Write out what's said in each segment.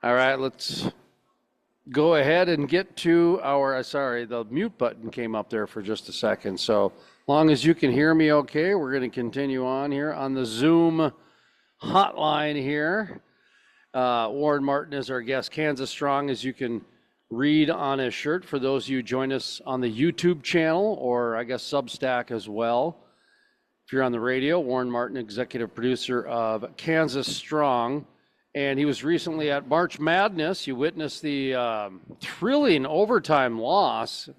All right, let's go ahead and get to our, sorry, the mute button came up there for just a second. So long as you can hear me okay, we're going to continue on here on the Zoom hotline here. Warren Martin is our guest. Kansas Strong, as you can read on his shirt for those of you who join us on the YouTube channel, or I guess Substack as well. If you're on the radio, Warren Martin, executive producer of Kansas Strong. And he was recently at March Madness. You witnessed the thrilling overtime loss,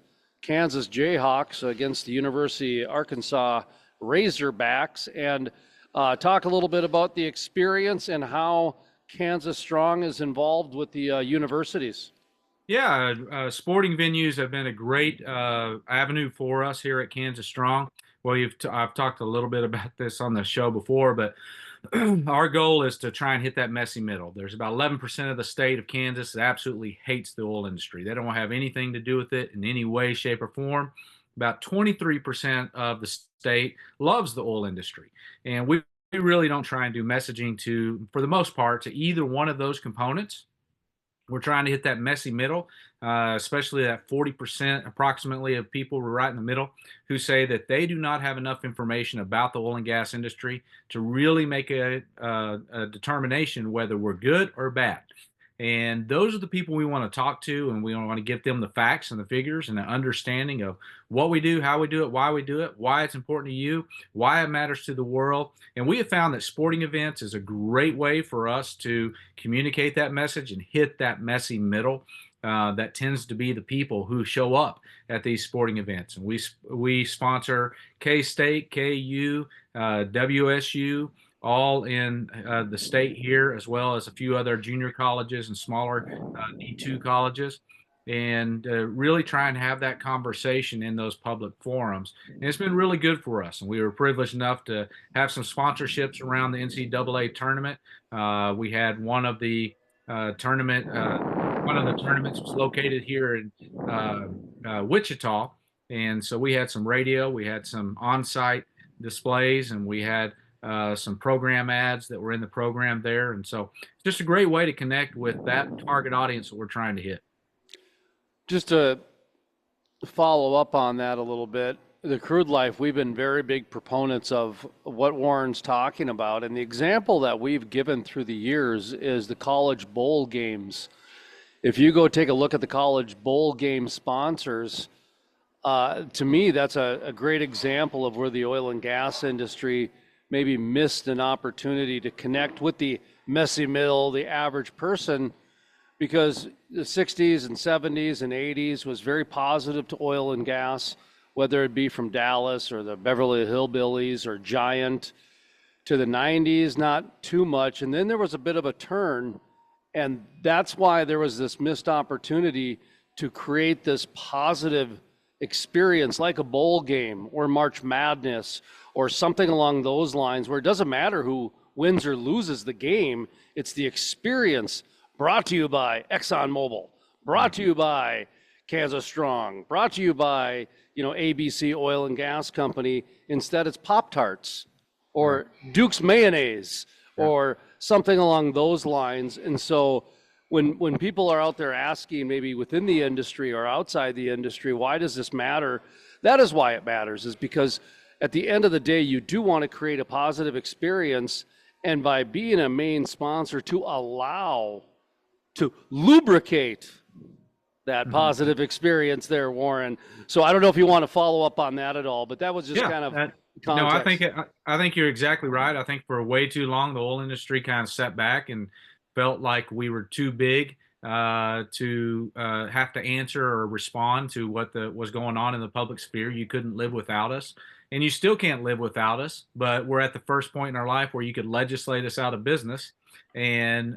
Kansas Jayhawks against the University of Arkansas Razorbacks. And talk a little bit about the experience and how Kansas Strong is involved with the universities. Yeah, sporting venues have been a great avenue for us here at Kansas Strong. Well, I've talked a little bit about this on the show before, but our goal is to try and hit that messy middle. There's about 11% of the state of Kansas that absolutely hates the oil industry. They don't have anything to do with it in any way, shape, or form. About 23% of the state loves the oil industry. And we really don't try and do messaging for the most part, to either one of those components. We're trying to hit that messy middle, especially that 40% approximately of people right in the middle who say that they do not have enough information about the oil and gas industry to really make a determination whether we're good or bad. And those are the people we want to talk to, and we want to give them the facts and the figures and the understanding of what we do, how we do it, why it's important to you, why it matters to the world. And we have found that sporting events is a great way for us to communicate that message and hit that messy middle. That tends to be the people who show up at these sporting events. And we sponsor K-State, KU, WSU, all in the state here, as well as a few other junior colleges and smaller D2 colleges, and really try and have that conversation in those public forums. And it's been really good for us. And we were privileged enough to have some sponsorships around the NCAA tournament. We had one of the tournaments was located here in Wichita. And so we had some radio, we had some on-site displays, and we had some program ads that were in the program there. And so it's just a great way to connect with that target audience that we're trying to hit. Just to follow up on that a little bit, the crude life, we've been very big proponents of what Warren's talking about. And the example that we've given through the years is the college bowl games. If you go take a look at the college bowl game sponsors, to me, that's a great example of where the oil and gas industry maybe missed an opportunity to connect with the messy middle, the average person, because the 60s and 70s and 80s was very positive to oil and gas, whether it be from Dallas or the Beverly Hillbillies or Giant, to the 90s, not too much. And then there was a bit of a turn, and that's why there was this missed opportunity to create this positive experience like a bowl game or March Madness or something along those lines, where it doesn't matter who wins or loses the game, it's the experience. Brought to you by ExxonMobil, brought to you by Kansas Strong, brought to you by, ABC Oil and Gas Company. Instead, it's Pop-Tarts or Duke's Mayonnaise or something along those lines. And so when people are out there asking, maybe within the industry or outside the industry, why does this matter? That is why it matters, is because at the end of the day, you do want to create a positive experience. And by being a main sponsor, to lubricate that positive experience there, Warren. So I don't know if you want to follow up on that at all, but that was just kind of context. No, I think you're exactly right. I think for way too long, the oil industry kind of sat back and felt like we were too big to have to answer or respond to what was going on in the public sphere. You couldn't live without us, and you still can't live without us. But we're at the first point in our life where you could legislate us out of business, and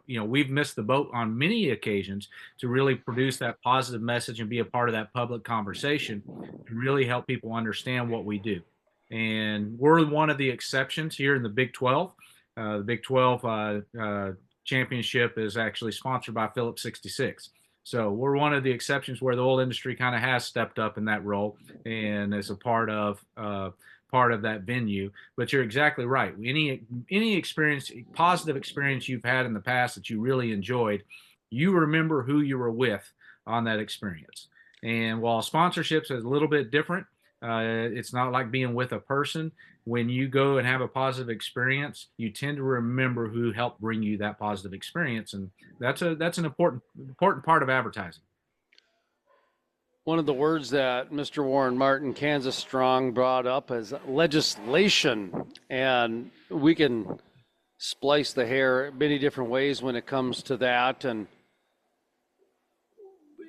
we've missed the boat on many occasions to really produce that positive message and be a part of that public conversation and really help people understand what we do. And we're one of the exceptions here in the Big 12. The Big 12 championship is actually sponsored by Phillips 66. So we're one of the exceptions where the oil industry kind of has stepped up in that role and is a part of part of that venue. But you're exactly right. Any experience, positive experience you've had in the past that you really enjoyed, you remember who you were with on that experience. And while sponsorships is a little bit different, it's not like being with a person. When you go and have a positive experience, you tend to remember who helped bring you that positive experience, and that's an important part of advertising. One of the words that Mr. Warren Martin, Kansas Strong, brought up is legislation. And we can splice the hair many different ways when it comes to that. And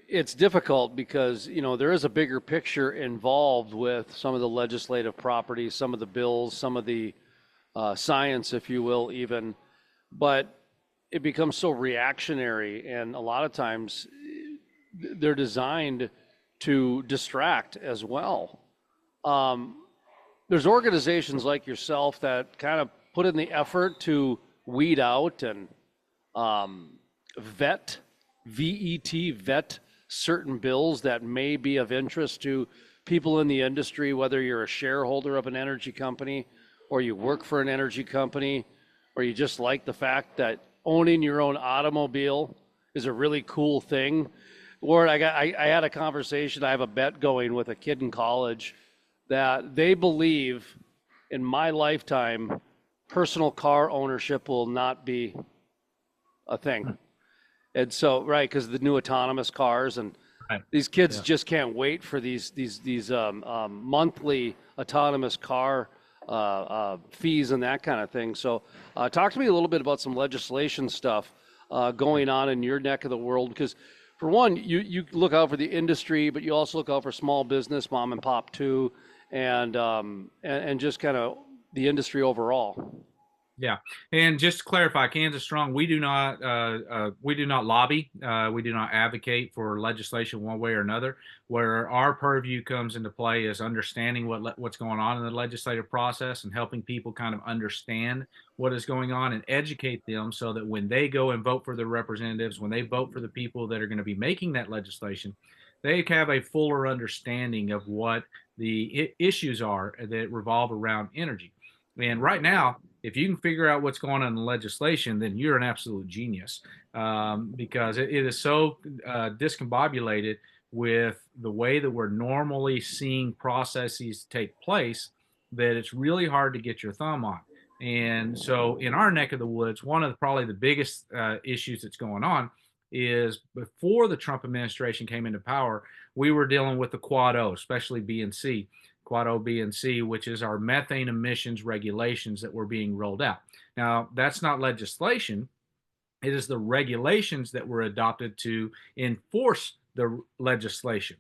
it's difficult because, there is a bigger picture involved with some of the legislative properties, some of the bills, some of the science, if you will, even. But it becomes so reactionary. And a lot of times they're designed to distract as well. There's organizations like yourself that kind of put in the effort to weed out and vet, vet certain bills that may be of interest to people in the industry, whether you're a shareholder of an energy company or you work for an energy company, or you just like the fact that owning your own automobile is a really cool thing. Ward, I had a conversation, I have a bet going with a kid in college that they believe in my lifetime, personal car ownership will not be a thing. And so, right, because the new autonomous cars and Right. these kids Yeah. just can't wait for these monthly autonomous car fees and that kind of thing. So talk to me a little bit about some legislation stuff going on in your neck of the world, because for one, you look out for the industry, but you also look out for small business, mom and pop too, and just kind of the industry overall. Yeah, and just to clarify, Kansas Strong, we do not lobby, we do not advocate for legislation one way or another. Where our purview comes into play is understanding what's going on in the legislative process and helping people kind of understand what is going on and educate them so that when they go and vote for their representatives, when they vote for the people that are going to be making that legislation, they have a fuller understanding of what the issues are that revolve around energy. And right now, if you can figure out what's going on in the legislation, then you're an absolute genius, because it is so discombobulated with the way that we're normally seeing processes take place that it's really hard to get your thumb on. And so, in our neck of the woods, one of probably the biggest issues that's going on is before the Trump administration came into power, we were dealing with the Quad O, especially B and C. Quad O, B, and C, which is our methane emissions regulations that were being rolled out. Now, that's not legislation. It is the regulations that were adopted to enforce the legislation.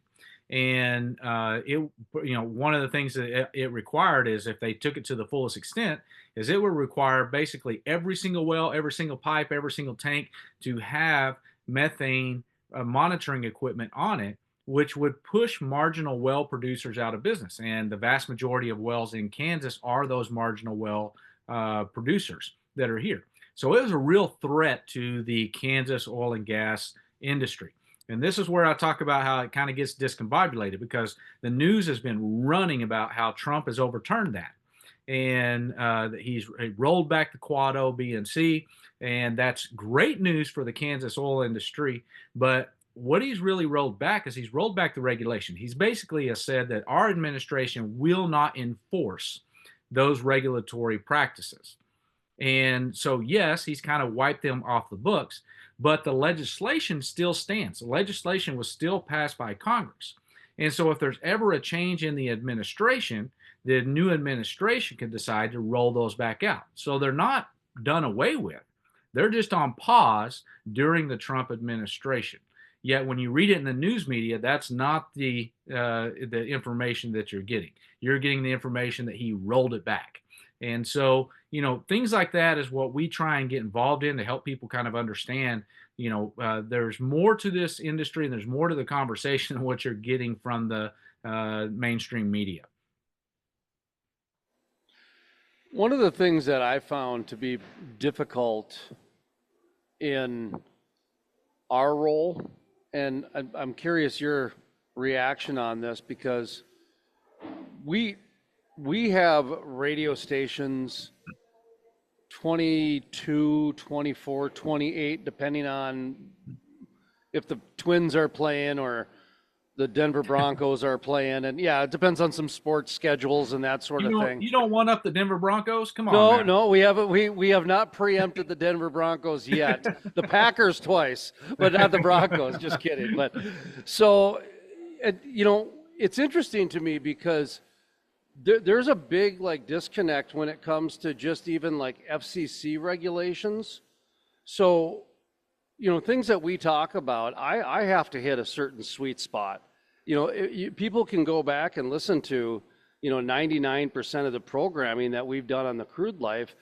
And one of the things that it required is, if they took it to the fullest extent, is it would require basically every single well, every single pipe, every single tank to have methane monitoring equipment on it, which would push marginal well producers out of business. And the vast majority of wells in Kansas are those marginal well producers that are here. So it was a real threat to the Kansas oil and gas industry. And this is where I talk about how it kind of gets discombobulated, because the news has been running about how Trump has overturned that. And he rolled back the Quad O, B, and C. And that's great news for the Kansas oil industry. But what he's really rolled back is he's rolled back the regulation. He's basically has said that our administration will not enforce those regulatory practices. And so, yes, he's kind of wiped them off the books, but the legislation still stands. The legislation was still passed by Congress. And so, if there's ever a change in the administration, the new administration can decide to roll those back out. So, they're not done away with, they're just on pause during the Trump administration. Yet, when you read it in the news media, that's not the information that you're getting. You're getting the information that he rolled it back. And so, things like that is what we try and get involved in to help people kind of understand, there's more to this industry and there's more to the conversation than what you're getting from the mainstream media. One of the things that I found to be difficult in our role, and I'm curious your reaction on this, because we we have radio stations 22, 24, 28, depending on if the Twins are playing or the Denver Broncos are playing. And yeah, it depends on some sports schedules and that sort of thing. You don't one up the Denver Broncos? Come on No, now. no, we haven't. We have not preempted the Denver Broncos yet. The Packers twice, but not the Broncos. Just kidding. But so, it's interesting to me because there's a big like disconnect when it comes to just even like FCC regulations. So, things that we talk about, I have to hit a certain sweet spot. People can go back and listen to 99% of the programming that we've done on the Crude Life,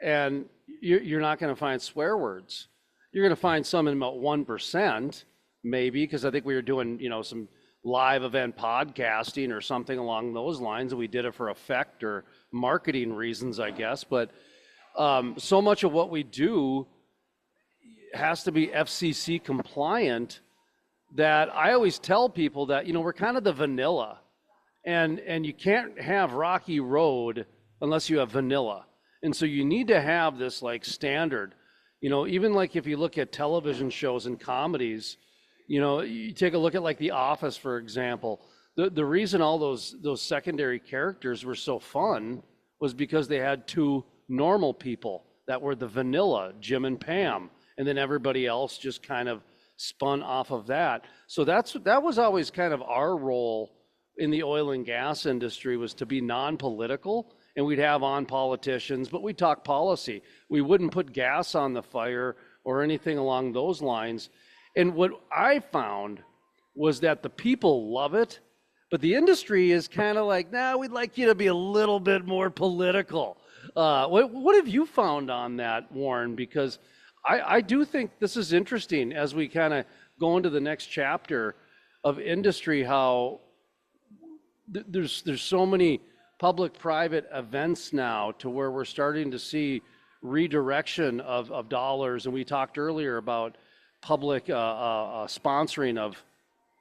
and you're not going to find swear words. You're going to find some in about 1%, maybe, because I think we were doing, some live event podcasting or something along those lines, and we did it for effect or marketing reasons, I guess. But so much of what we do has to be FCC compliant that I always tell people that, we're kind of the vanilla. And you can't have Rocky Road unless you have vanilla. And so you need to have this like standard, even like if you look at television shows and comedies, you take a look at like The Office, for example. The reason all those secondary characters were so fun was because they had two normal people that were the vanilla, Jim and Pam, and then everybody else just kind of spun off of that. So that was always kind of our role in the oil and gas industry, was to be non-political, and we'd have on politicians, but we'd talk policy. We wouldn't put gas on the fire or anything along those lines. And what I found was that the people love it, but the industry is kind of like, nah, we'd like you to be a little bit more political. What have you found on that, Warren? Because I do think this is interesting as we kind of go into the next chapter of industry, how there's so many public-private events now to where we're starting to see redirection of dollars. And we talked earlier about public sponsoring of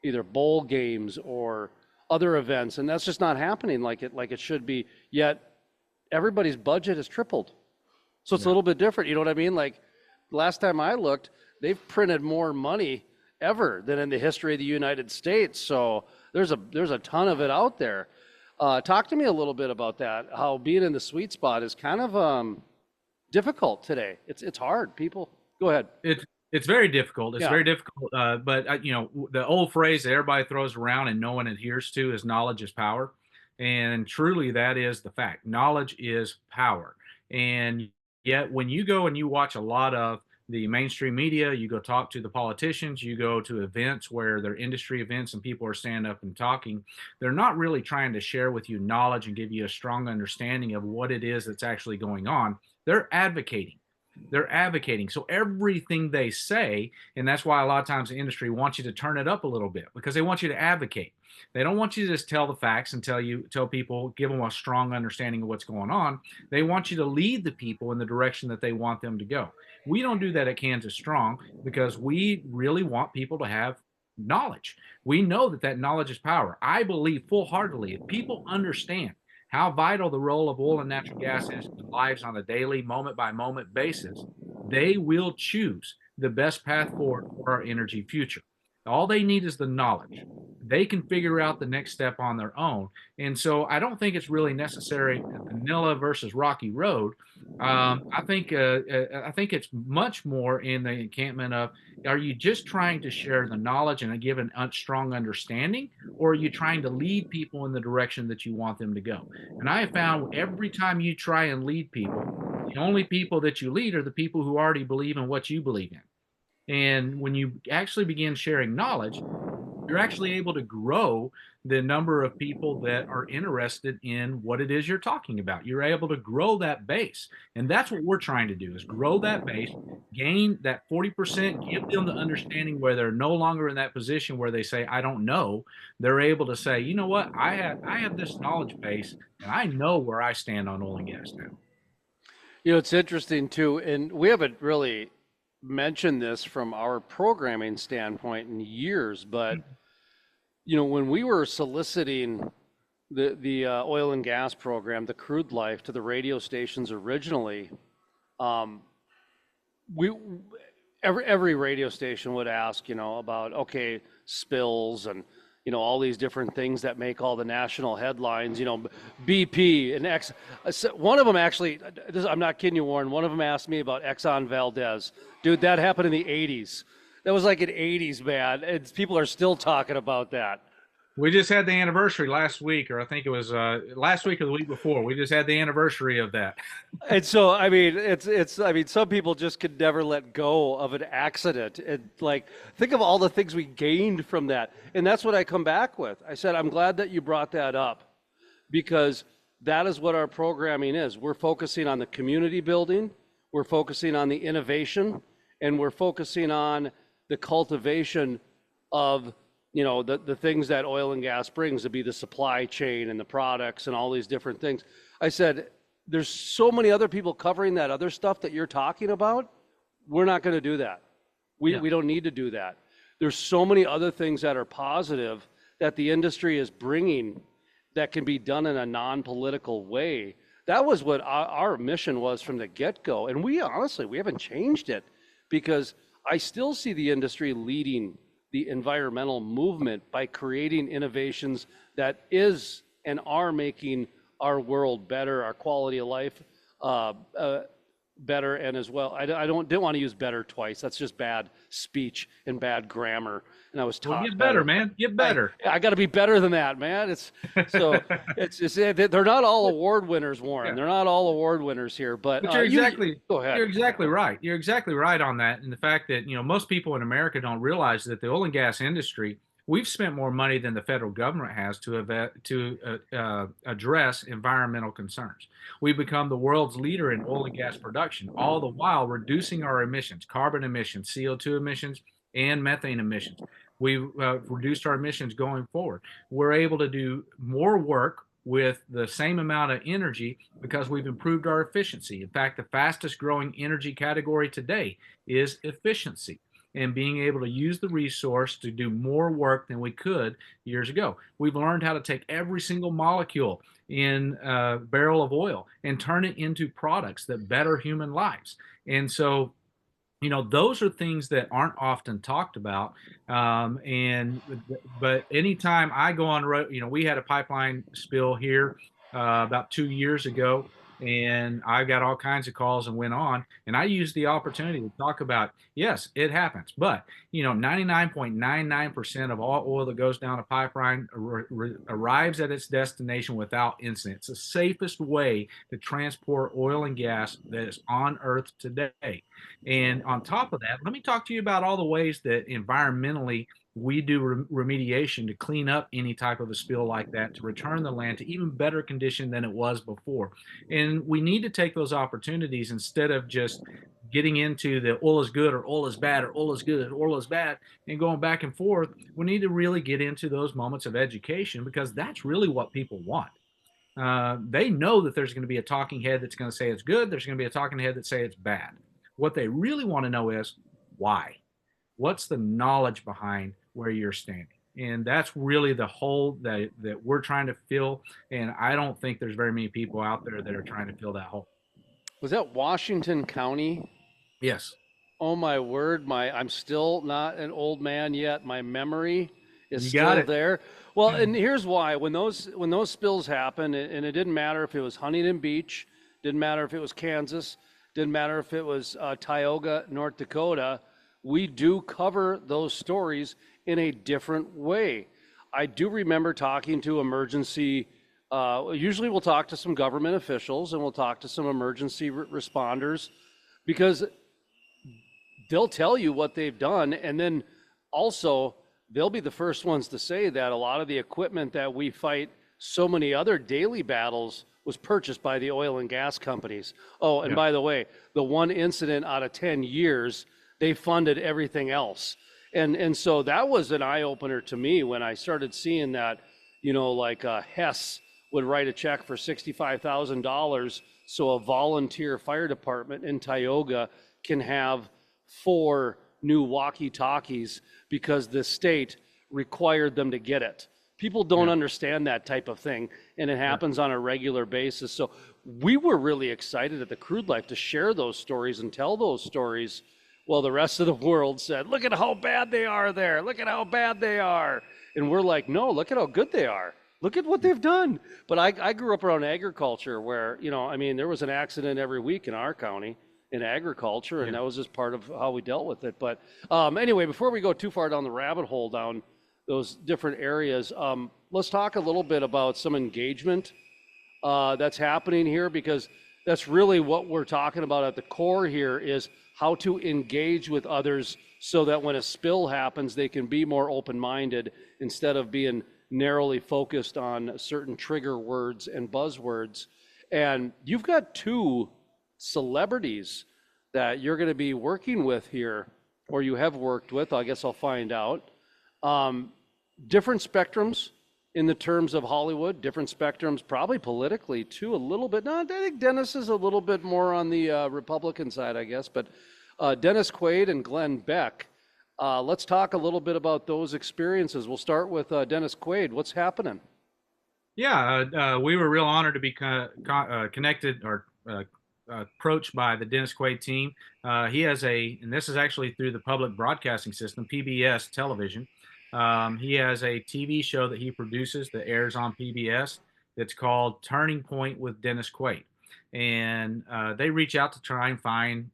either bowl games or other events, and that's just not happening like it should be. Yet everybody's budget has tripled, so it's a little bit different. You know what I mean? Like last time I looked, they've printed more money ever than in the history of the United States. So there's a ton of it out there. Talk to me a little bit about that. How being in the sweet spot is kind of difficult today. It's hard. People, go ahead. It's very difficult. It's Yeah. very difficult. But the old phrase that everybody throws around and no one adheres to is knowledge is power, and truly that is the fact. Knowledge is power. And yet, when you go and you watch a lot of the mainstream media, you go talk to the politicians, you go to events where they're industry events and people are standing up and talking, they're not really trying to share with you knowledge and give you a strong understanding of what it is that's actually going on. They're advocating. They're advocating. So everything they say, and that's why a lot of times the industry wants you to turn it up a little bit, because they want you to advocate. They don't want you to just tell the facts and tell people, give them a strong understanding of what's going on. They want you to lead the people in the direction that they want them to go. We don't do that at Kansas Strong because we really want people to have knowledge. We know that knowledge is power. I believe full-heartedly if people understand how vital the role of oil and natural gas is in lives on a daily, moment-by-moment basis, they will choose the best path forward for our energy future. All they need is the knowledge. They can figure out the next step on their own. And so I don't think it's really necessary vanilla versus rocky road. I think it's much more in the encampment of, are you just trying to share the knowledge and give a strong understanding, or are you trying to lead people in the direction that you want them to go? And I have found every time you try and lead people, the only people that you lead are the people who already believe in what you believe in. And when you actually begin sharing knowledge, you're actually able to grow the number of people that are interested in what it is you're talking about. You're able to grow that base. And that's what we're trying to do, is grow that base, gain that 40%, give them the understanding where they're no longer in that position where they say, I don't know. They're able to say, you know what, I have this knowledge base and I know where I stand on oil and gas now. It's interesting too, and we haven't really mentioned this from our programming standpoint in years, but when we were soliciting the oil and gas program, the crude life to the radio stations originally, um, we every radio station would ask, about okay, spills and all these different things that make all the national headlines. BP and X. One of them actually, I'm not kidding you, Warren. One of them asked me about Exxon Valdez. Dude, that happened in the '80s. That was like an '80s, man. And people are still talking about that. We just had the anniversary last week, or I think it was last week or the week before. We just had the anniversary of that. And so, I mean, I mean, some people just could never let go of an accident. And like, think of all the things we gained from that. And that's what I come back with. I said, I'm glad that you brought that up, because that is what our programming is. We're focusing on the community building, we're focusing on the innovation, and we're focusing on the cultivation of the things that oil and gas brings, to be the supply chain and the products and all these different things. I said, there's so many other people covering that other stuff that you're talking about. We're not going to do that. We don't need to do that. There's so many other things that are positive that the industry is bringing that can be done in a non-political way. That was what our mission was from the get-go. And we haven't changed it, because I still see the industry leading the environmental movement by creating innovations that is and are making our world better, our quality of life better, and as well, I didn't want to use better twice. That's just bad speech and bad grammar. And I was taught get better, man. Get better. I got to be better than that, man. It's they're not all award winners, Warren. They're not all award winners here, but you're exactly go ahead. You're exactly right. You're exactly right on that. And the fact that most people in America don't realize that the oil and gas industry, we've spent more money than the federal government has to address environmental concerns. We've become the world's leader in oil and gas production, all the while reducing our emissions, carbon emissions, CO2 emissions, and methane emissions. We've reduced our emissions going forward. We're able to do more work with the same amount of energy because we've improved our efficiency. In fact, the fastest growing energy category today is efficiency, and being able to use the resource to do more work than we could years ago. We've learned how to take every single molecule in a barrel of oil and turn it into products that better human lives. And so, those are things that aren't often talked about. But anytime I go on road, we had a pipeline spill here about 2 years ago, and I got all kinds of calls and went on, and I used the opportunity to talk about, yes, it happens, but 99.99% of all oil that goes down a pipeline arrives at its destination without incident. It's the safest way to transport oil and gas that is on Earth today. And on top of that, let me talk to you about all the ways that environmentally we do remediation to clean up any type of a spill like that, to return the land to even better condition than it was before. And we need to take those opportunities instead of just getting into the oil is good or oil is bad or oil is good or oil is bad and going back and forth. We need to really get into those moments of education, because that's really what people want. They know that there's going to be a talking head that's going to say it's good. There's going to be a talking head that say it's bad. What they really want to know is why. What's the knowledge behind where you're standing? And that's really the hole that we're trying to fill. And I don't think there's very many people out there that are trying to fill that hole. Was that Washington County? Yes. Oh my word, I'm still not an old man yet. My memory is still there. Well, and here's why. When those spills happened, and it didn't matter if it was Huntington Beach, didn't matter if it was Kansas, didn't matter if it was Tioga, North Dakota, we do cover those stories in a different way. I do remember talking to emergency, usually we'll talk to some government officials and we'll talk to some emergency responders, because they'll tell you what they've done. And then also they'll be the first ones to say that a lot of the equipment that we fight so many other daily battles was purchased by the oil and gas companies. Oh, and by the way, the one incident out of 10 years, they funded everything else. And so that was an eye-opener to me when I started seeing that, like Hess would write a check for $65,000 so a volunteer fire department in Tioga can have 4 new walkie-talkies because the state required them to get it. People don't Yeah. understand that type of thing, and it happens on a regular basis. So we were really excited at the Crude Life to share those stories and tell those stories. Well, the rest of the world said, look at how bad they are there. Look at how bad they are. And we're like, no, look at how good they are. Look at what they've done. But I grew up around agriculture where, I mean, there was an accident every week in our county in agriculture, and Yeah. that was just part of how we dealt with it. But anyway, before we go too far down the rabbit hole down those different areas, let's talk a little bit about some engagement that's happening here, because that's really what we're talking about at the core here, is how to engage with others so that when a spill happens, they can be more open-minded instead of being narrowly focused on certain trigger words and buzzwords. And you've got two celebrities that you're going to be working with here, or you have worked with, I guess I'll find out. Different spectrums in the terms of Hollywood, different spectrums probably politically too, a little bit. No, I think Dennis is a little bit more on the Republican side, I guess, but Dennis Quaid and Glenn Beck. Let's talk a little bit about those experiences. We'll start with Dennis Quaid. What's happening? Yeah, we were real honored to be connected or approached by the Dennis Quaid team. He has and this is actually through the public broadcasting system, PBS television. He has a TV show that he produces that airs on PBS that's called Turning Point with Dennis Quaid. And they reach out to try and find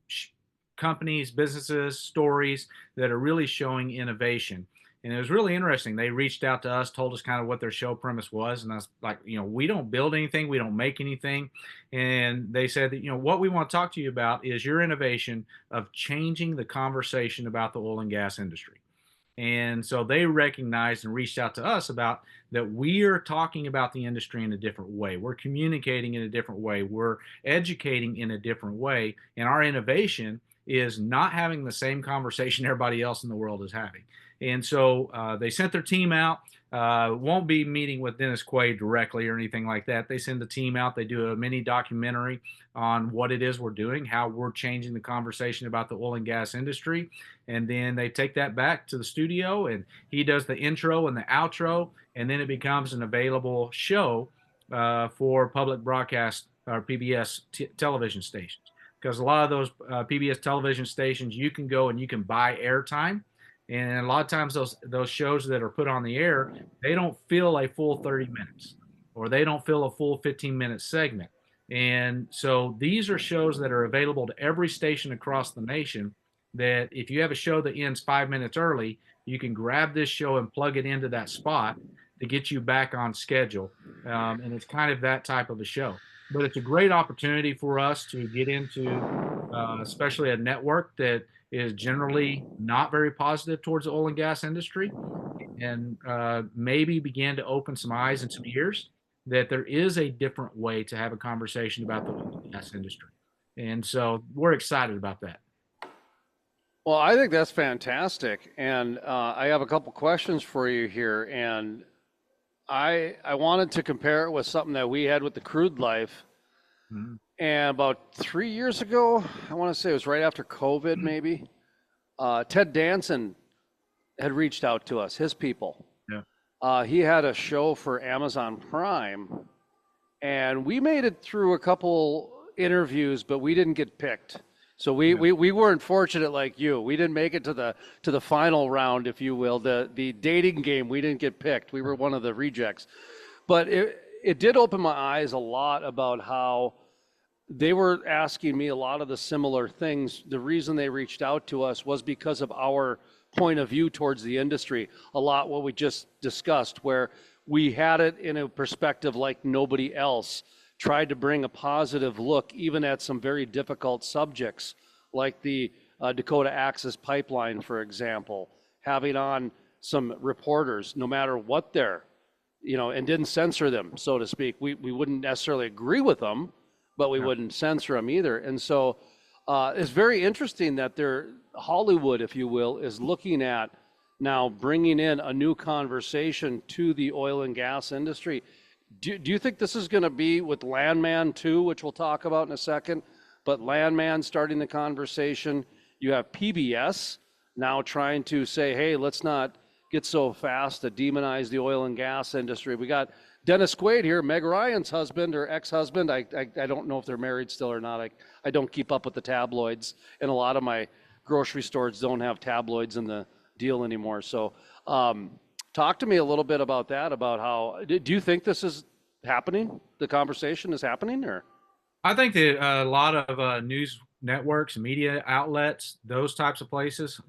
companies, businesses, stories that are really showing innovation. And it was really interesting. They reached out to us, told us kind of what their show premise was. And I was like, we don't build anything, we don't make anything. And they said that, what we want to talk to you about is your innovation of changing the conversation about the oil and gas industry. And so they recognized and reached out to us about that we are talking about the industry in a different way. We're communicating in a different way. We're educating in a different way. And our innovation is not having the same conversation everybody else in the world is having. And so they sent their team out. Won't be meeting with Dennis Quaid directly or anything like that. They send the team out. They do a mini documentary on what it is we're doing, how we're changing the conversation about the oil and gas industry. And then they take that back to the studio, and he does the intro and the outro, and then it becomes an available show for public broadcast or PBS television stations. Because a lot of those PBS television stations, you can go and you can buy airtime. And a lot of times those shows that are put on the air, they don't fill a full 30 minutes or they don't fill a full 15-minute segment. And so these are shows that are available to every station across the nation, that if you have a show that ends 5 minutes early, you can grab this show and plug it into that spot to get you back on schedule. And it's kind of that type of a show. But it's a great opportunity for us to get into, especially a network that is generally not very positive towards the oil and gas industry, and maybe begin to open some eyes and some ears that there is a different way to have a conversation about the oil and gas industry. And so we're excited about that. Well, I think that's fantastic. And I have a couple questions for you here. And I wanted to compare it with something that we had with the Crude Life. Mhm. And about 3 years ago, I want to say it was right after COVID, maybe, Ted Danson had reached out to us, his people. Yeah. He had a show for Amazon Prime, and we made it through a couple interviews, but we didn't get picked. So we weren't fortunate like you. We didn't make it to the final round, if you will, the dating game. We didn't get picked. We were one of the rejects. But it did open my eyes a lot about how they were asking me a lot of the similar things. The reason they reached out to us was because of our point of view towards the industry. A lot what we just discussed, where we had it in a perspective like nobody else, tried to bring a positive look even at some very difficult subjects, like the Dakota Access Pipeline, for example, having on some reporters, no matter what they're, and didn't censor them, so to speak. We wouldn't necessarily agree with them, but we wouldn't censor them either. And so it's very interesting that Hollywood, if you will, is looking at now bringing in a new conversation to the oil and gas industry. Do you think this is going to be with Landman too, which we'll talk about in a second, but Landman starting the conversation? You have PBS now trying to say, hey, let's not get so fast to demonize the oil and gas industry. We got Dennis Quaid here, Meg Ryan's husband or ex-husband. I don't know if they're married still or not. I don't keep up with the tabloids, and a lot of my grocery stores don't have tabloids in the deal anymore. So talk to me a little bit about that, about how, do you think this is happening? The conversation is happening, or? I think that a lot of news networks, media outlets, those types of places,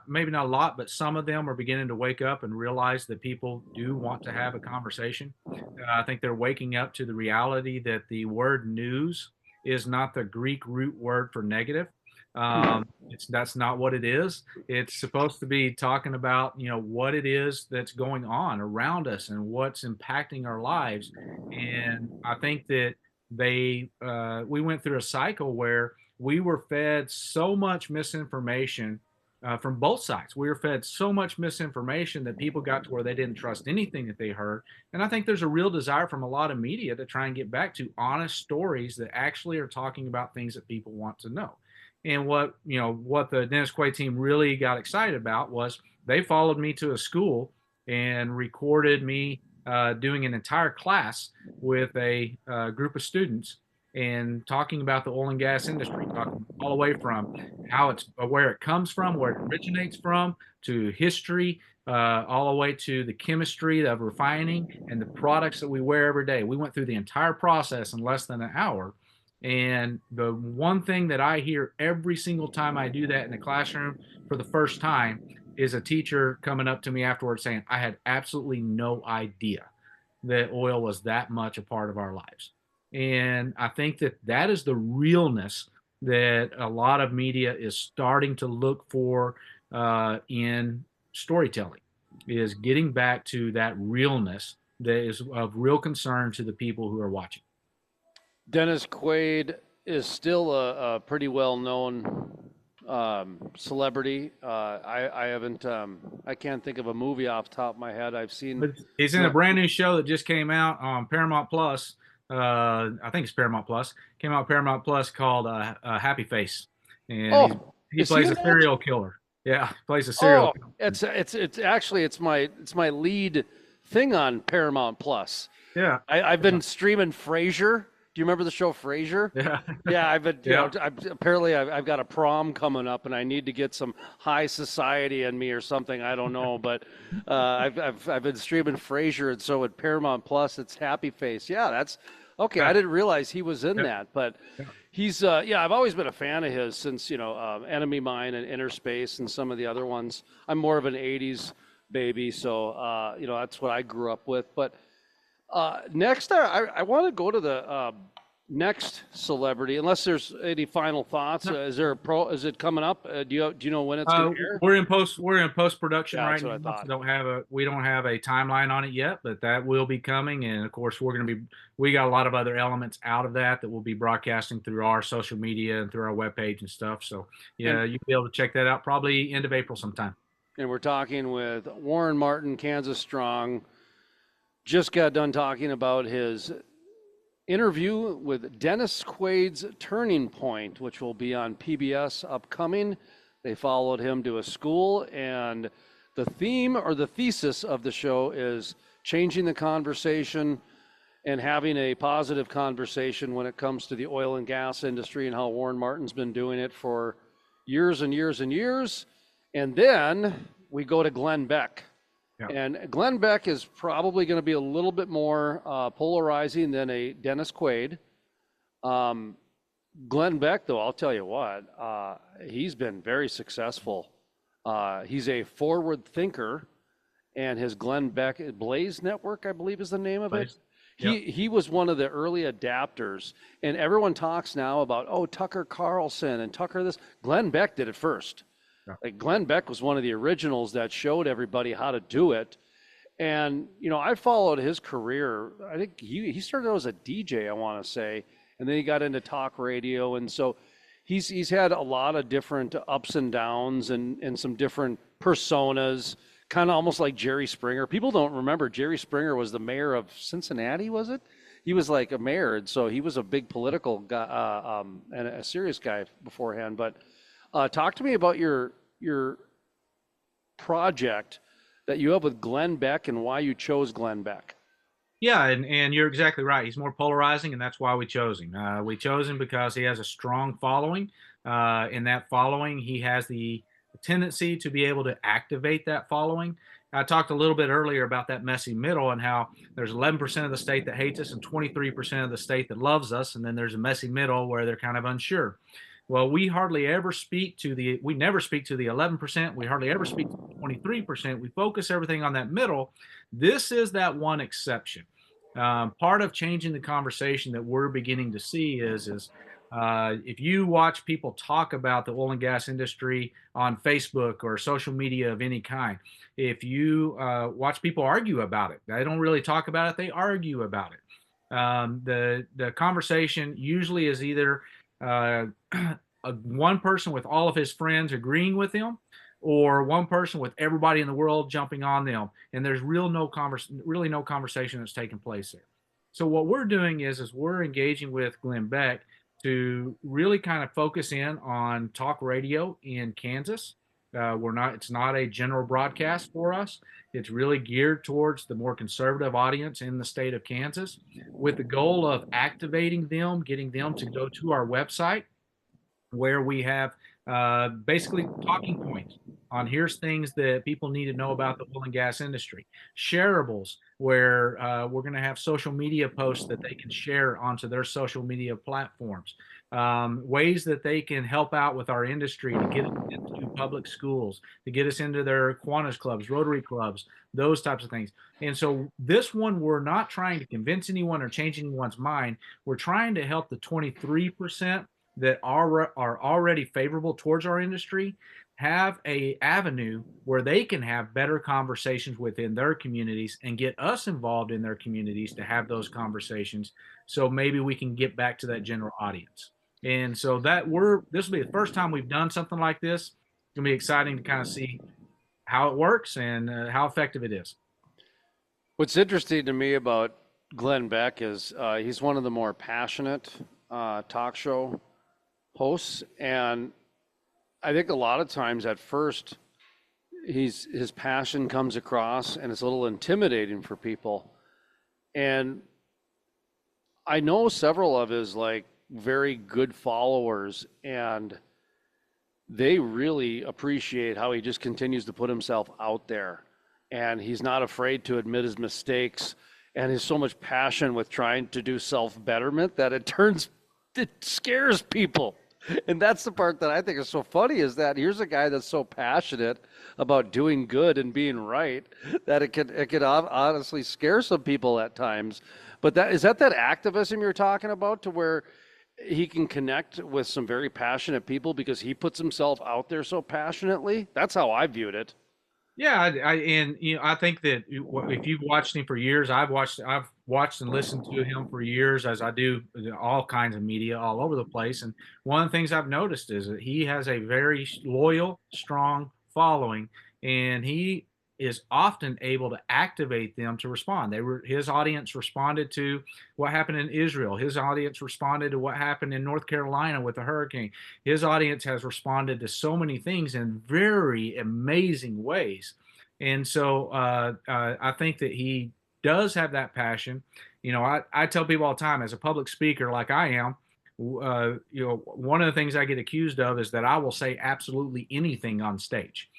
maybe not a lot, but some of them are beginning to wake up and realize that people do want to have a conversation. I think they're waking up to the reality that the word news is not the Greek root word for negative. That's not what it is. It's supposed to be talking about, what it is that's going on around us and what's impacting our lives. And I think that we went through a cycle where we were fed so much misinformation from both sides. We were fed so much misinformation that people got to where they didn't trust anything that they heard. And I think there's a real desire from a lot of media to try and get back to honest stories that actually are talking about things that people want to know. And what the Dennis Quaid team really got excited about was they followed me to a school and recorded me doing an entire class with a group of students and talking about the oil and gas industry, talking all the way from where it comes from, where it originates from, to history, all the way to the chemistry of refining and the products that we wear every day. We went through the entire process in less than an hour. And the one thing that I hear every single time I do that in the classroom for the first time is a teacher coming up to me afterwards saying, I had absolutely no idea that oil was that much a part of our lives. And I think that is the realness that a lot of media is starting to look for in storytelling, is getting back to that realness that is of real concern to the people who are watching. Dennis Quaid is still a pretty well-known celebrity. I haven't, I can't think of a movie off the top of my head. I've seen. But he's in a brand new show that just came out on Paramount Plus. I think it's Paramount Plus. Came out Paramount Plus called Happy Face, and he plays a serial killer. Yeah, plays a serial killer. It's actually it's my lead thing on Paramount Plus. Yeah, I've been streaming Frasier. Do you remember the show Frasier? Yeah. Yeah, I've been, apparently I've got a prom coming up and I need to get some high society in me or something. I don't know, but I've been streaming Frasier, and so at Paramount Plus, it's Happy Face. Yeah, that's okay. I didn't realize he was in that, but he's I've always been a fan of his since Enemy Mine and Inner Space and some of the other ones. I'm more of an '80s baby, so that's what I grew up with, but. Next, I want to go to the next celebrity. Unless there's any final thoughts, is it coming up? Do you know when it's going to air? We're in post production right now. So we don't have a timeline on it yet, but that will be coming. And of course, we got a lot of other elements out of that we'll be broadcasting through our social media and through our webpage and stuff. So you'll be able to check that out probably end of April sometime. And we're talking with Warren Martin, Kansas Strong. Just got done talking about his interview with Dennis Quaid's Turning Point, which will be on PBS upcoming. They followed him to a school, and the theme or the thesis of the show is changing the conversation and having a positive conversation when it comes to the oil and gas industry, and how Warren Martin's been doing it for years and years and years. And then we go to Glenn Beck. Yeah. And Glenn Beck is probably going to be a little bit more polarizing than a Dennis Quaid. Glenn Beck, though, I'll tell you what, he's been very successful. He's a forward thinker, and his Glenn Beck Blaze Network, I believe, is the name of it. He was one of the early adapters, and everyone talks now about Tucker Carlson and Tucker this. Glenn Beck did it first. Like Glenn Beck was one of the originals that showed everybody how to do it. And, I followed his career. I think he started out as a DJ, I want to say, and then he got into talk radio. And so he's had a lot of different ups and downs and some different personas, kind of almost like Jerry Springer. People don't remember Jerry Springer was the mayor of Cincinnati, was it? He was like a mayor, and so he was a big political guy and a serious guy beforehand. But talk to me about your project that you have with Glenn Beck and why you chose Glenn Beck. Yeah, and you're exactly right. He's more polarizing, and that's why we chose him. We chose him because he has a strong following. In that following, he has the tendency to be able to activate that following. I talked a little bit earlier about that messy middle and how there's 11% of the state that hates us and 23% of the state that loves us, and then there's a messy middle where they're kind of unsure. Well, we never speak to the 11%. We hardly ever speak to the 23%. We focus everything on that middle. This is that one exception. Part of changing the conversation that we're beginning to see is if you watch people talk about the oil and gas industry on Facebook or social media of any kind, if you watch people argue about it, they don't really talk about it; they argue about it. The conversation usually is either uh, one person with all of his friends agreeing with him, or one person with everybody in the world jumping on them, and there's really no conversation that's taking place there. So what we're doing is we're engaging with Glenn Beck to really kind of focus in on talk radio in Kansas. It's not a general broadcast for us. It's really geared towards the more conservative audience in the state of Kansas, with the goal of activating them, getting them to go to our website, where we have basically talking points on here's things that people need to know about the oil and gas industry. Shareables, where we're going to have social media posts that they can share onto their social media platforms. Ways that they can help out with our industry to get us into public schools, to get us into their Kiwanis clubs, Rotary clubs, those types of things. And so this one, we're not trying to convince anyone or change anyone's mind. We're trying to help the 23% that are already favorable towards our industry have a avenue where they can have better conversations within their communities and get us involved in their communities to have those conversations, so maybe we can get back to that general audience. And so this will be the first time we've done something like this. It's gonna be exciting to kind of see how it works and how effective it is. What's interesting to me about Glenn Beck is he's one of the more passionate talk show hosts, and I think a lot of times at first his passion comes across and it's a little intimidating for people. And I know several of his like very good followers, and they really appreciate how he just continues to put himself out there, and he's not afraid to admit his mistakes, and he's so much passion with trying to do self-betterment that it scares people. And that's the part that I think is so funny, is that here's a guy that's so passionate about doing good and being right that it could honestly scare some people at times. But that is that activism you're talking about, to where he can connect with some very passionate people because he puts himself out there so passionately. That's how I viewed it. Yeah, and I think that if you've watched him for years, I've watched and listened to him for years, as I do all kinds of media all over the place. And one of the things I've noticed is that he has a very loyal, strong following, and he is often able to activate them to respond. His audience responded to what happened in Israel. His audience responded to what happened in North Carolina with the hurricane. His audience has responded to so many things in very amazing ways. And so I think that he does have that passion. I tell people all the time, as a public speaker like I am, one of the things I get accused of is that I will say absolutely anything on stage.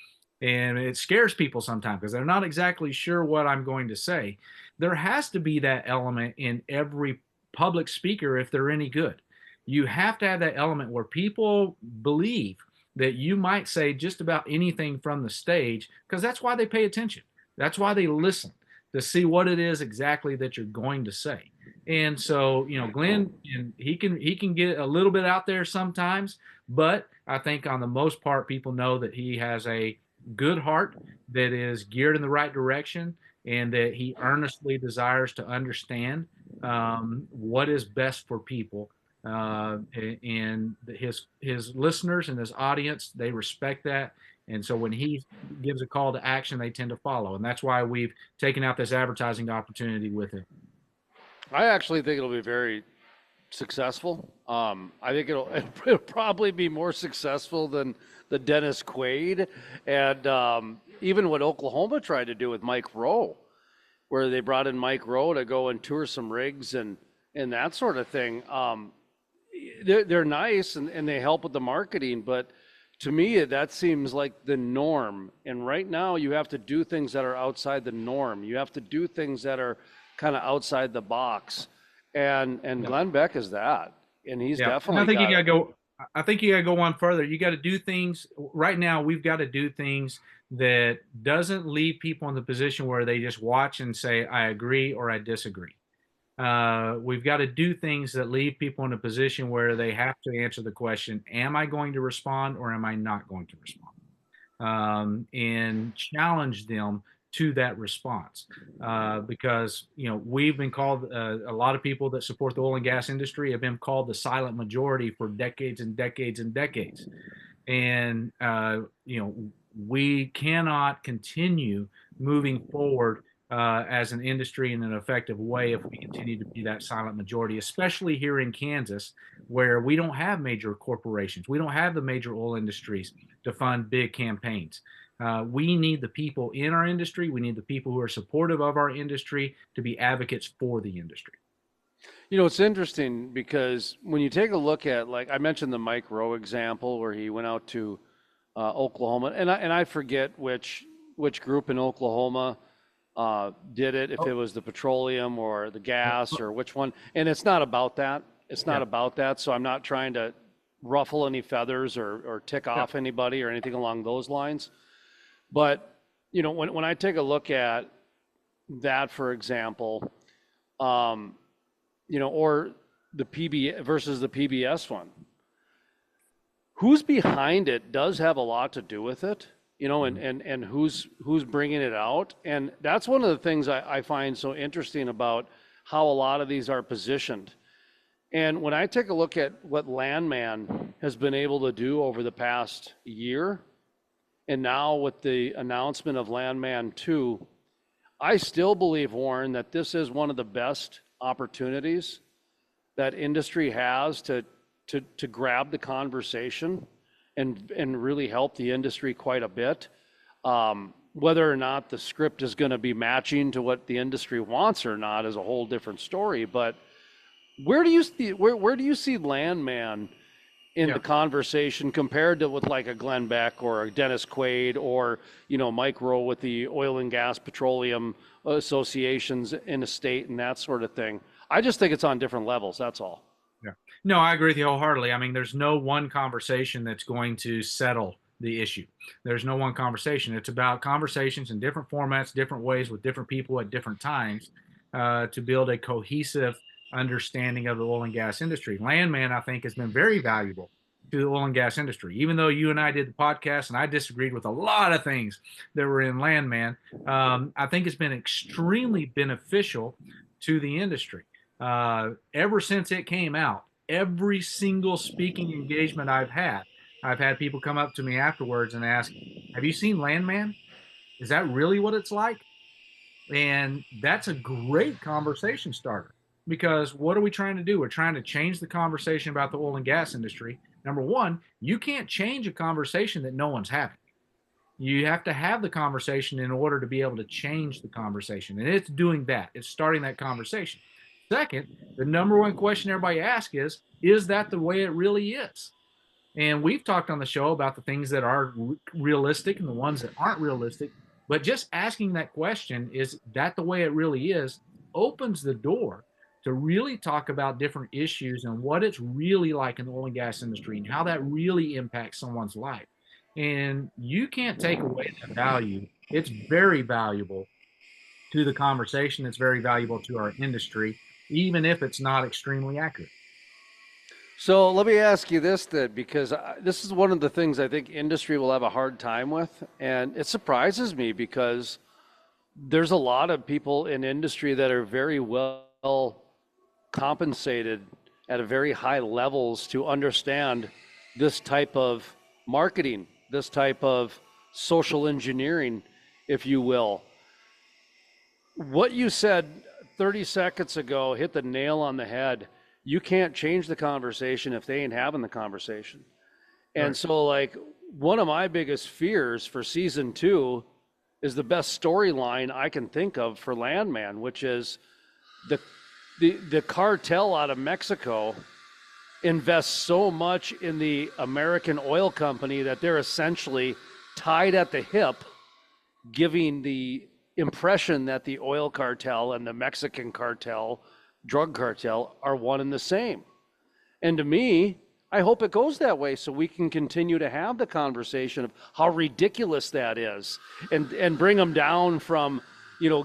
And it scares people sometimes because they're not exactly sure what I'm going to say. There has to be that element in every public speaker if they're any good. You have to have that element where people believe that you might say just about anything from the stage, because that's why they pay attention. That's why they listen, to see what it is exactly that you're going to say. And so, Glenn, and he can get a little bit out there sometimes, but I think on the most part, people know that he has a good heart that is geared in the right direction, and that he earnestly desires to understand what is best for people. And his listeners and his audience, they respect that. And so when he gives a call to action, they tend to follow. And that's why we've taken out this advertising opportunity with him. I actually think it'll be very successful. I think it'll probably be more successful than the Dennis Quaid, and even what Oklahoma tried to do with Mike Rowe, where they brought in Mike Rowe to go and tour some rigs and that sort of thing. They're nice and they help with the marketing, but to me that seems like the norm. And right now you have to do things that are outside the norm. You have to do things that are kind of outside the box. And Glenn Beck is that, and he's Yeah, and definitely I think you got got to it. go. I think you got to go one further. You got to do things right now. We've got to do things that doesn't leave people in the position where they just watch and say, "I agree" or "I disagree." We've got to do things that leave people in a position where they have to answer the question, am I going to respond or am I not going to respond? And challenge them to that response. Because, we've been called, a lot of people that support the oil and gas industry have been called the silent majority for decades and decades and decades. And, we cannot continue moving forward as an industry in an effective way if we continue to be that silent majority, especially here in Kansas, where we don't have major corporations. We don't have the major oil industries to fund big campaigns. We need the people in our industry. We need the people who are supportive of our industry to be advocates for the industry. It's interesting because when you take a look at, like I mentioned, the Mike Rowe example where he went out to Oklahoma, and I forget which group in Oklahoma did it, if it was the petroleum or the gas or which one. And it's not about that. It's not Yeah. about that. So I'm not trying to ruffle any feathers or tick Yeah. off anybody or anything along those lines. But when I take a look at that, for example, or the PB versus the PBS one, who's behind it does have a lot to do with it, and who's bringing it out. And that's one of the things I find so interesting about how a lot of these are positioned. And when I take a look at what Landman has been able to do over the past year, and now with the announcement of Landman 2, I still believe, Warren, that this is one of the best opportunities that industry has to grab the conversation and really help the industry quite a bit. Whether or not the script is going to be matching to what the industry wants or not is a whole different story. But where do you see Landman in the conversation compared to with like a Glenn Beck or a Dennis Quaid or Mike Rowe with the oil and gas petroleum associations in the state and that sort of thing? I just think it's on different levels. That's all. Yeah. No, I agree with you wholeheartedly. I mean, there's no one conversation that's going to settle the issue. There's no one conversation. It's about conversations in different formats, different ways with different people at different times to build a cohesive understanding of the oil and gas industry. Landman, I think, has been very valuable to the oil and gas industry. Even though you and I did the podcast and I disagreed with a lot of things that were in Landman, I think it's been extremely beneficial to the industry. Ever since it came out, every single speaking engagement I've had people come up to me afterwards and ask, have you seen Landman? Is that really what it's like? And that's a great conversation starter, because what are we trying to do? We're trying to change the conversation about the oil and gas industry. Number one, you can't change a conversation that no one's having. You have to have the conversation in order to be able to change the conversation. And it's doing that. It's starting that conversation. Second, the number one question everybody asks is that the way it really is? And we've talked on the show about the things that are realistic and the ones that aren't realistic. But just asking that question, is that the way it really is, opens the door to really talk about different issues and what it's really like in the oil and gas industry and how that really impacts someone's life. And you can't take away that value. It's very valuable to the conversation. It's very valuable to our industry, even if it's not extremely accurate. So let me ask you this then, because this is one of the things I think industry will have a hard time with. And it surprises me because there's a lot of people in industry that are very well compensated at a very high levels to understand this type of marketing, this type of social engineering, if you will. What you said 30 seconds ago hit the nail on the head. you can't change the conversation if they ain't having the conversation. And Right. so, like, one of my biggest fears for season 2 is the best storyline I can think of for Landman, which is the the cartel out of Mexico invests so much in the American oil company that they're essentially tied at the hip, giving the impression that the oil cartel and the Mexican cartel, drug cartel, are one and the same. And to me, I hope it goes that way so we can continue to have the conversation of how ridiculous that is, and bring them down from,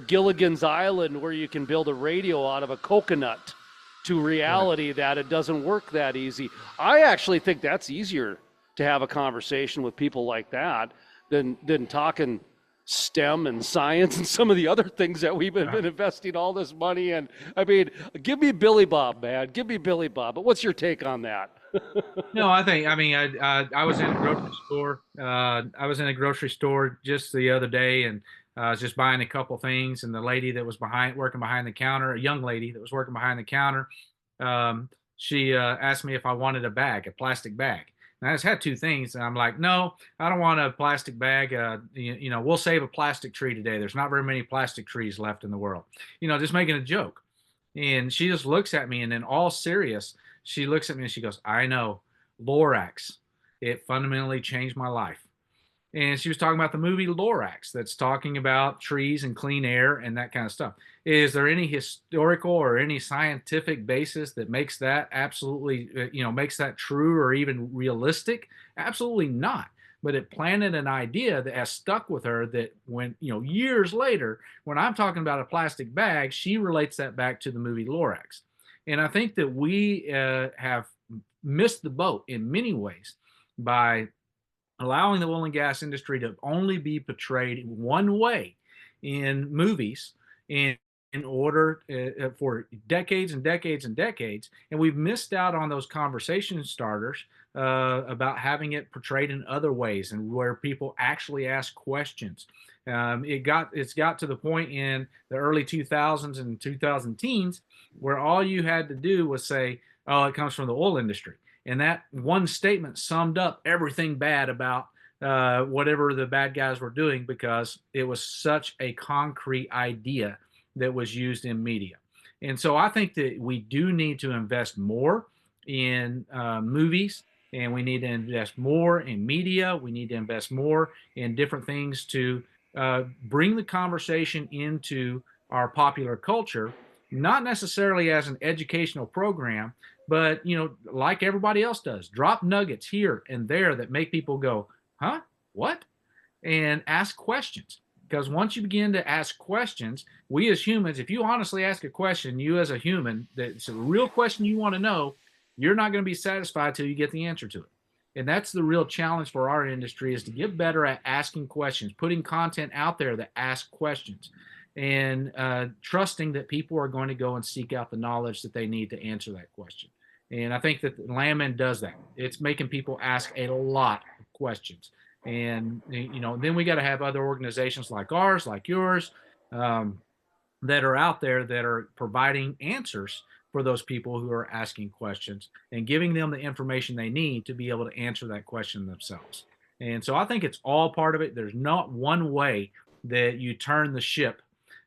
Gilligan's Island, where you can build a radio out of a coconut, to Right. reality that it doesn't work that easy. I actually think that's easier to have a conversation with people like that than talking STEM and science and some of the other things that we've been investing all this money in. I mean, give me Billy Bob, man. Give me Billy Bob. But what's your take on that? No, I mean, I was in a grocery store. I was in a grocery store just the other day, and I was just buying a couple things. And the lady that was working behind the counter, a young lady that was working behind the counter, she asked me if I wanted a plastic bag. And I just had two things, and I'm like, no, I don't want a plastic bag. We'll save a plastic tree today. There's not very many plastic trees left in the world. Just making a joke. And she just looks at me, and in all serious, she looks at me and she goes, I know, Lorax. It fundamentally changed my life. And she was talking about the movie Lorax, that's talking about trees and clean air and that kind of stuff. Is there any historical or any scientific basis that makes that absolutely, makes that true or even realistic? Absolutely not. But it planted an idea that has stuck with her, that when, years later, when I'm talking about a plastic bag, she relates that back to the movie Lorax. And I think that we have missed the boat in many ways by allowing the oil and gas industry to only be portrayed one way in movies, in order for decades and decades and decades. And we've missed out on those conversation starters about having it portrayed in other ways, and where people actually ask questions. It's got to the point in the early 2000s and 2000 teens where all you had to do was say, oh, it comes from the oil industry. And that one statement summed up everything bad about whatever the bad guys were doing, because it was such a concrete idea that was used in media. And so I think that we do need to invest more in movies, and we need to invest more in media. We need to invest more in different things to bring the conversation into our popular culture, not necessarily as an educational program, but like everybody else does, drop nuggets here and there that make people go, huh, what? And ask questions. Because once you begin to ask questions, we as humans, if you honestly ask a question, you as a human, that's a real question you want to know, you're not going to be satisfied till you get the answer to it. And that's the real challenge for our industry, is to get better at asking questions, putting content out there that asks questions, and trusting that people are going to go and seek out the knowledge that they need to answer that question. And I think that Landman does that. It's making people ask a lot of questions. And, then we got to have other organizations like ours, like yours, that are out there that are providing answers for those people who are asking questions, and giving them the information they need to be able to answer that question themselves. And so I think it's all part of it. There's not one way that you turn the ship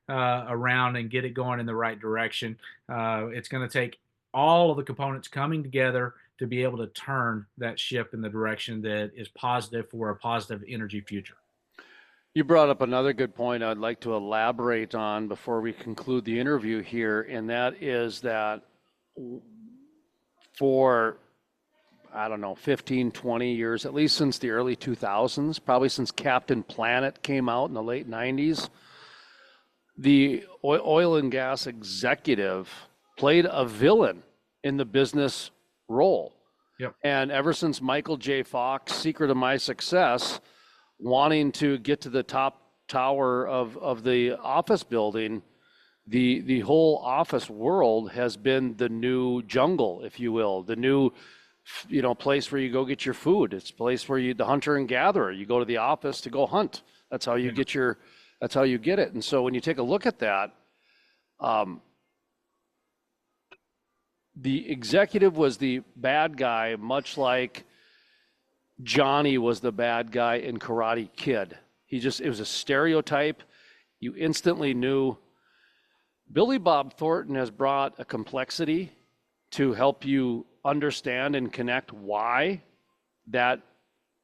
around and get it going in the right direction. It's going to take all of the components coming together to be able to turn that ship in the direction that is positive for a positive energy future. You brought up another good point I'd like to elaborate on before we conclude the interview here, and that is that for, I don't know, 15, 20 years, at least since the early 2000s, probably since Captain Planet came out in the late 90s, the oil and gas executive played a villain in the business role. Yep. And ever since Michael J. Fox, Secret of My Success, wanting to get to the top tower of the office building, the whole office world has been the new jungle, if you will, the new place where you go get your food. It's a place where the hunter and gatherer, you go to the office to go hunt. That's how you get it. And so when you take a look at that, the executive was the bad guy, much like Johnny was the bad guy in Karate Kid. It was a stereotype. You instantly knew. Billy Bob Thornton has brought a complexity to help you understand and connect why that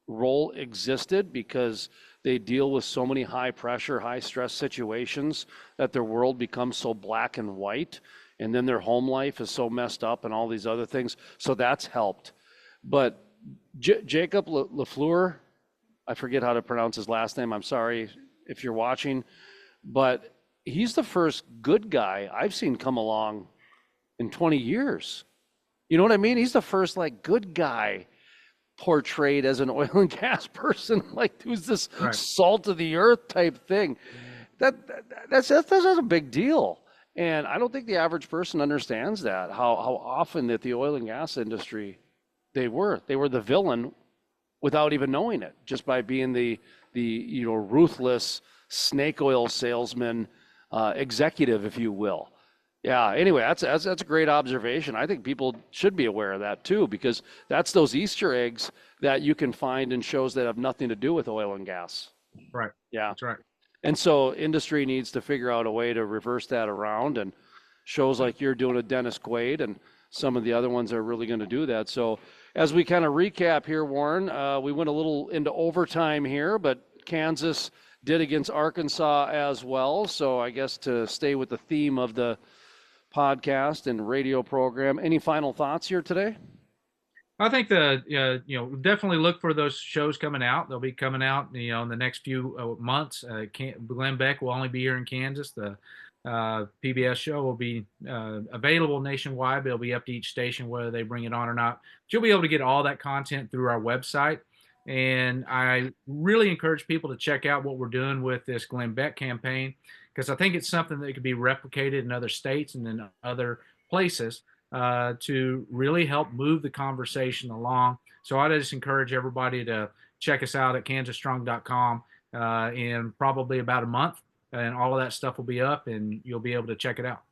role existed, because they deal with so many high pressure, high stress situations that their world becomes so black and white. And then their home life is so messed up and all these other things. So that's helped. But Jacob LaFleur, I forget how to pronounce his last name. I'm sorry if you're watching, but he's the first good guy I've seen come along in 20 years. You know what I mean? He's the first like good guy portrayed as an oil and gas person, like who's this Right. salt of the earth type thing. That's a big deal. And I don't think the average person understands that, how often that the oil and gas industry, they were the villain without even knowing it, just by being the ruthless snake oil salesman, executive, if you will. Yeah. Anyway, that's a great observation. I think people should be aware of that too, because that's those Easter eggs that you can find in shows that have nothing to do with oil and gas. Right. Yeah. That's right. And so industry needs to figure out a way to reverse that around, and shows like you're doing with Dennis Quaid and some of the other ones are really going to do that. So as we kind of recap here, Warren, we went a little into overtime here, but Kansas did against Arkansas as well. So I guess to stay with the theme of the podcast and radio program, any final thoughts here today? I think definitely look for those shows coming out. They'll be coming out, in the next few months. Glenn Beck will only be here in Kansas. The PBS show will be available nationwide, but it'll be up to each station whether they bring it on or not. But you'll be able to get all that content through our website. And I really encourage people to check out what we're doing with this Glenn Beck campaign, because I think it's something that could be replicated in other states and in other places to really help move the conversation along. So I just encourage everybody to check us out at kansasstrong.com in probably about a month, and all of that stuff will be up and you'll be able to check it out.